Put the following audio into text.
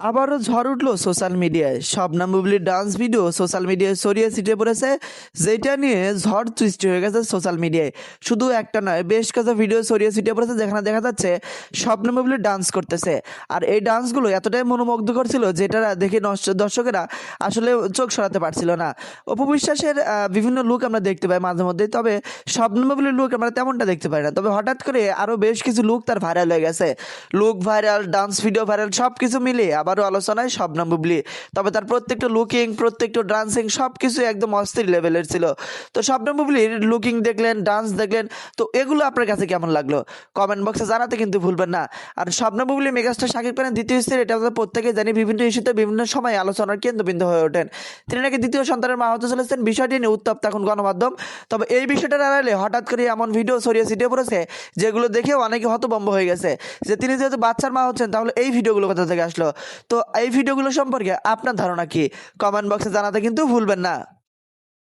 আবারও ঝড় উঠলো সোশ্যাল মিডিয়ায়। শবনম বুবলির ডান্স ভিডিও সোশ্যাল মিডিয়ায় ছড়িয়ে ছিটিয়ে পড়েছে, যেটা নিয়ে ঝড় সৃষ্টি হয়ে গেছে সোশ্যাল মিডিয়ায়। শুধু একটা নয়, বেশ কিছু ভিডিও ছড়িয়ে ছিটিয়ে পড়েছে যেখানে দেখা যাচ্ছে শবনম বুবলি ডান্স করতেছে। আর এই ডান্সগুলো এতটাই মনোমুগ্ধকর ছিল যেটা দেখে দর্শকেরা আসলে চোখ সরাতে পারছিল না। অপু বিশ্বাসের বিভিন্ন লুক আমরা দেখতে পাই মাঝে মধ্যে, তবে শবনম বুবলির লুক আমরা তেমনটা দেখতে পাই না। তবে হঠাৎ করে আরও বেশ কিছু লুক তার ভাইরাল হয়ে গেছে। Look viral, dance video viral, সব কিছু মিলিয়ে আবারও আলোচনায় শবনম বুবলি। তবে তার প্রত্যেকটা লুকিং, প্রত্যেকটা ডান্সিং সব কিছু একদম অস্থির লেভেলের ছিল। তো শবনম বুবলির লুকিং দেখলেন, ডান্স দেখলেন, তো এগুলো আপনার কাছে কেমন লাগলো কমেন্ট বক্সে জানাতে কিন্তু ভুলবেন না। আর শবনম বুবলি মেগাস্টার শাকিব খানের দ্বিতীয় স্ত্রী, এটা আমরা প্রত্যেকেই জানি, বিভিন্ন ইস্যুতে বিভিন্ন সময় আলোচনার কেন্দ্রবিন্দু হয়ে ওঠেন। তিনি নাকি দ্বিতীয় সন্তানের মা হতে চলেছেন, বিষয়টি নিয়ে উত্তপ্ত এখন গণমাধ্যম। তবে এই বিষয়টার আড়ালে হঠাৎ করে এমন ভিডিও ছড়িয়ে ছিটিয়ে পড়েছে যেগুলো দেখেও অনেকে হতভম্ব হয়ে গেছে যে তিনি যেহেতু বাচ্চার মা হচ্ছেন, তাহলে এই ভিডিওগুলো কোথা থেকে আসলো। তো এই ভিডিওগুলো সম্পর্কে আপনার ধারণা কি? কমেন্ট বক্সে জানাতে কিন্তু ভুলবেন না।